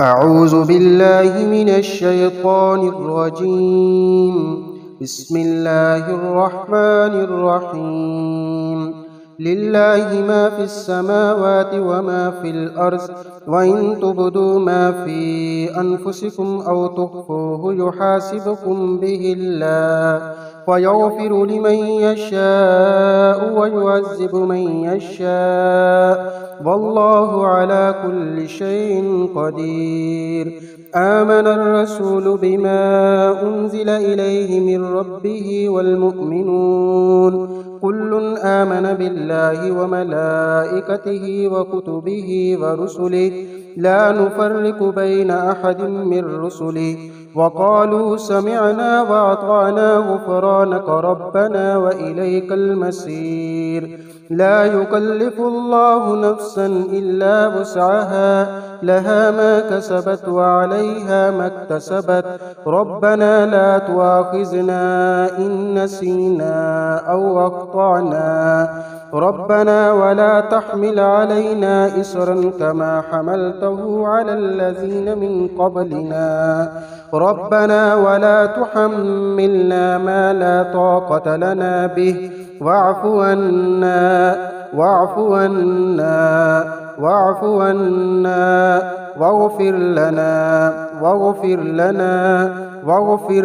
أعوذ بالله من الشيطان الرجيم. بسم الله الرحمن الرحيم. لله ما في السماوات وما في الأرض، وإن تبدوا ما في أنفسكم أو تخفوه يحاسبكم به الله، فيغفر لمن يشاء ويعذب من يشاء، والله على كل شيء قدير. آمن الرسول بما أنزل إليه من ربه والمؤمنون كل آمن بالله وملائكته وكتبه ورسله لا نفرق بين أحد من رسله، وقالوا سمعنا وأطعنا غفرانك ربنا وإليك المصير. لا يكلف الله نفسا إلا وسعها، لها ما كسبت وعليها ما اكتسبت. ربنا لا تؤاخذنا إن نسينا أو أخطأنا، ربنا ولا تحمل علينا إصرا كما حملته على الذين من قبلنا، ربنا ولا تحملنا ما لا طاقة لنا به، واعف عنا واغفر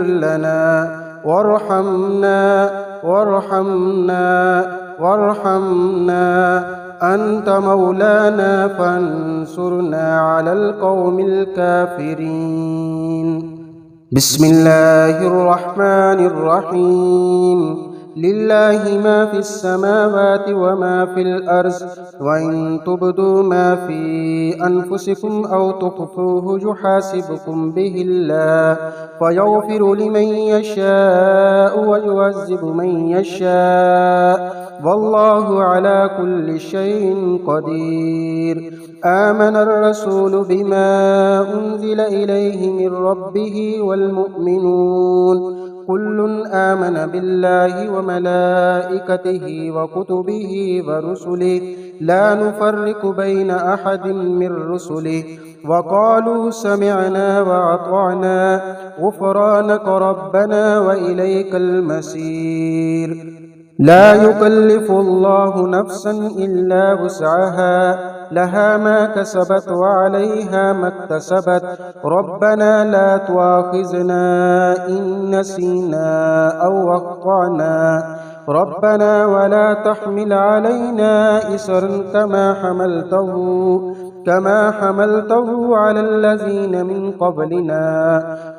لنا وارحمنا أنت مولانا فانصرنا على القوم الكافرين. بسم الله الرحمن الرحيم. لله ما في السماوات وما في الأرض، وإن تبدوا ما في أنفسكم أو تخفوه يحاسبكم به الله، فيغفر لمن يشاء ويعذب من يشاء، والله على كل شيء قدير. آمن الرسول بما أنزل إليه من ربه والمؤمنون كل آمن بالله وملائكته وكتبه ورسله لا نفرق بين أحد من رسله، وقالوا سمعنا وأطعنا غفرانك ربنا وإليك المصير. لا يكلف الله نفسا إلا وسعها، لها ما كسبت وعليها ما اكتسبت. ربنا لا تؤاخذنا إن نسينا أو أخطأنا، ربنا ولا تحمل علينا إصرا كما حملته على الذين من قبلنا،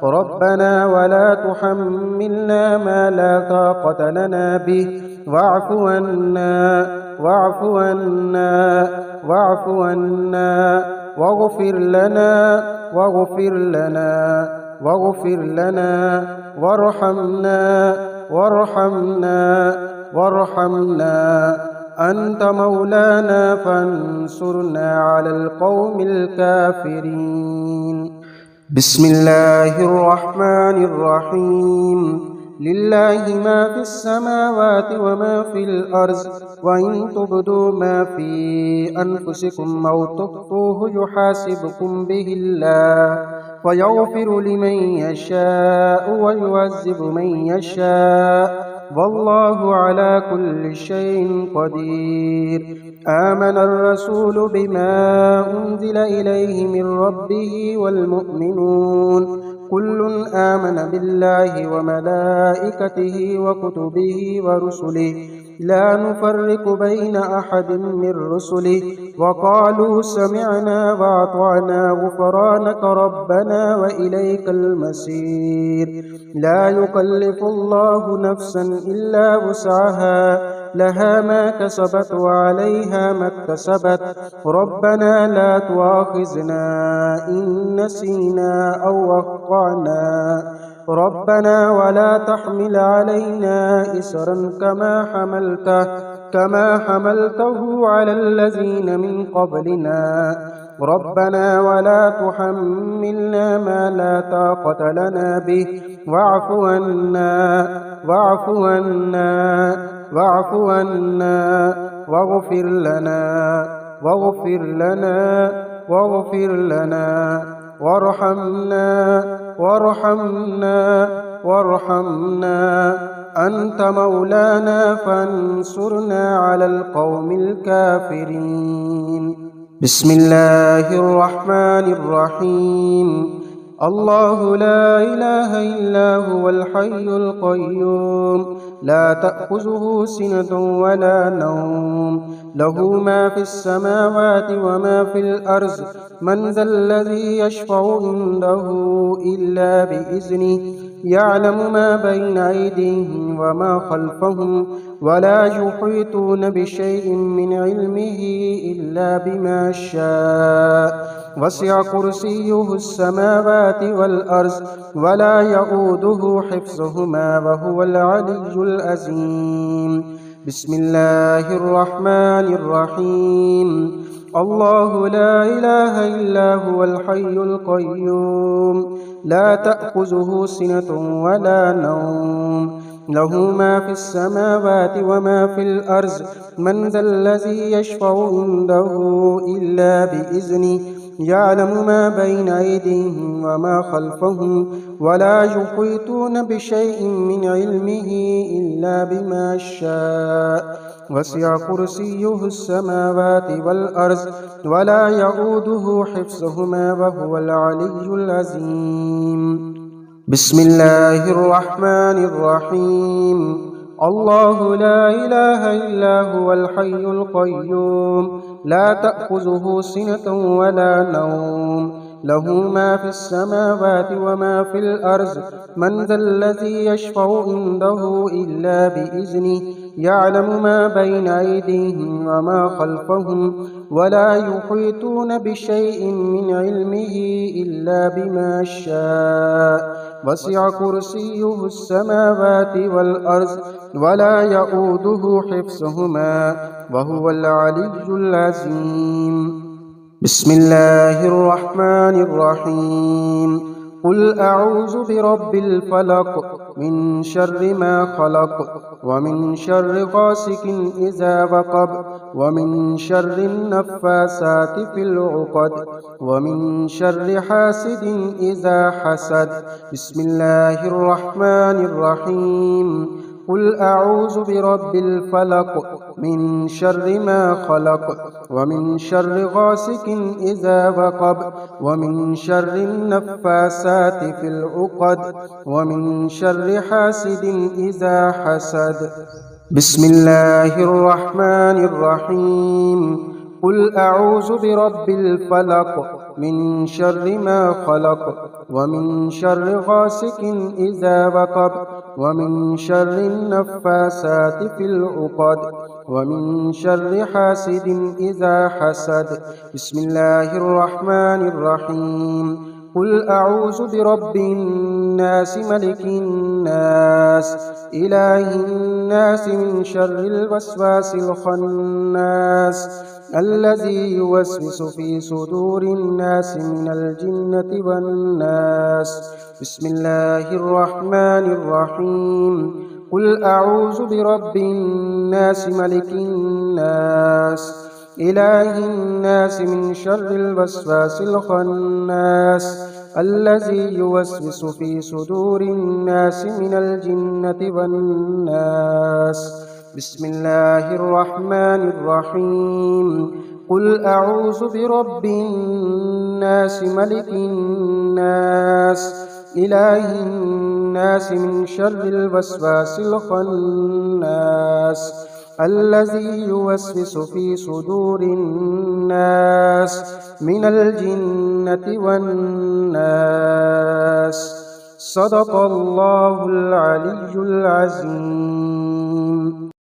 ربنا ولا تحملنا ما لا طاقة لنا به، واعف عنا واغفر لنا وارحمنا أنت مولانا فانصرنا على القوم الكافرين. بسم الله الرحمن الرحيم. لله ما في السماوات وما في الأرض، وإن تبدوا ما في أنفسكم أو تخفوه يحاسبكم به الله، فيغفر لمن يشاء ويعذب من يشاء، والله على كل شيء قدير. آمن الرسول بما أنزل إليه من ربه والمؤمنون كل آمن بالله وملائكته وكتبه ورسله لا نفرق بين أحد من رسله، وقالوا سمعنا وأطعنا غفرانك ربنا وإليك المصير. لا يكلف الله نفسا إلا وسعها، لها ما كسبت وعليها ما اكتسبت. ربنا لا تؤاخذنا إن نسينا أو أخطأنا، ربنا ولا تحمل علينا إصرا كما حملته على الذين من قبلنا، ربنا ولا تحملنا ما لا طاقة لنا به، واعف عنا واغفر لنا وارحمنا وارحمنا وارحمنا أنت مولانا فانصرنا على القوم الكافرين. بسم الله الرحمن الرحيم. الله لا إله إلا هو الحي القيوم لا تأخذه سنة ولا نوم له ما في السماوات وما في الأرض من ذا الذي يشفع عنده إلا بإذنه يعلم ما بين أيديهم وما خلفهم ولا يحيطون بشيء من علمه إلا بما شاء وسع كرسيه السماوات والأرض ولا يئوده حفظهما وهو العلي العظيم. بسم الله الرحمن الرحيم. الله لا إله إلا هو الحي القيوم لا تأخذه سنة ولا نوم له ما في السماوات وما في الأرض من ذا الذي يشفع عنده إلا بإذنه يعلم ما بين أيديهم وما خلفهم ولا يحيطون بشيء من علمه إلا بما شاء وسع كرسيه السماوات والأرض ولا يئوده حفظهما وهو العلي العظيم. بسم الله الرحمن الرحيم. الله لا إله إلا هو الحي القيوم لا تأخذه سنة ولا نوم له ما في السماوات وما في الأرض من ذا الذي يشفع عنده إلا بإذنه يعلم ما بين أيديهم وما خلفهم ولا يحيطون بشيء من علمه إلا بما شاء وسع كرسيه السماوات والأرض ولا يئوده حفظهما وهو العلي العظيم. بسم الله الرحمن الرحيم. قل أعوذ برب الفلق من شر ما خلق ومن شر غاسق إذا وقب ومن شر النفاثات في العقد ومن شر حاسد إذا حسد. بسم الله الرحمن الرحيم. قل أعوذ برب الفلق من شر ما خلق ومن شر غاسق إذا وقب ومن شر النفاثات في العقد ومن شر حاسد إذا حسد. بسم الله الرحمن الرحيم. قل أعوذ برب الفلق من شر ما خلق ومن شر غاسق إذا وقب ومن شر النفاثات في العقد ومن شر حاسد إذا حسد. بسم الله الرحمن الرحيم. قل أعوذ برب الناس ملك الناس إله الناس من شر الوسواس الخناس الذي يوسوس في صدور الناس من الجنة والناس. بسم الله الرحمن الرحيم. قل أعوذ برب الناس ملك الناس إله الناس من شر الوسواس الخناس الذي يوسوس في صدور الناس من الجنة والناس. بسم الله الرحمن الرحيم. قل أعوذ برب الناس ملك الناس إله الناس من شر الوسواس الخناس الذي يوسوس في صدور الناس من الجنة والناس. صدق الله العلي العظيم.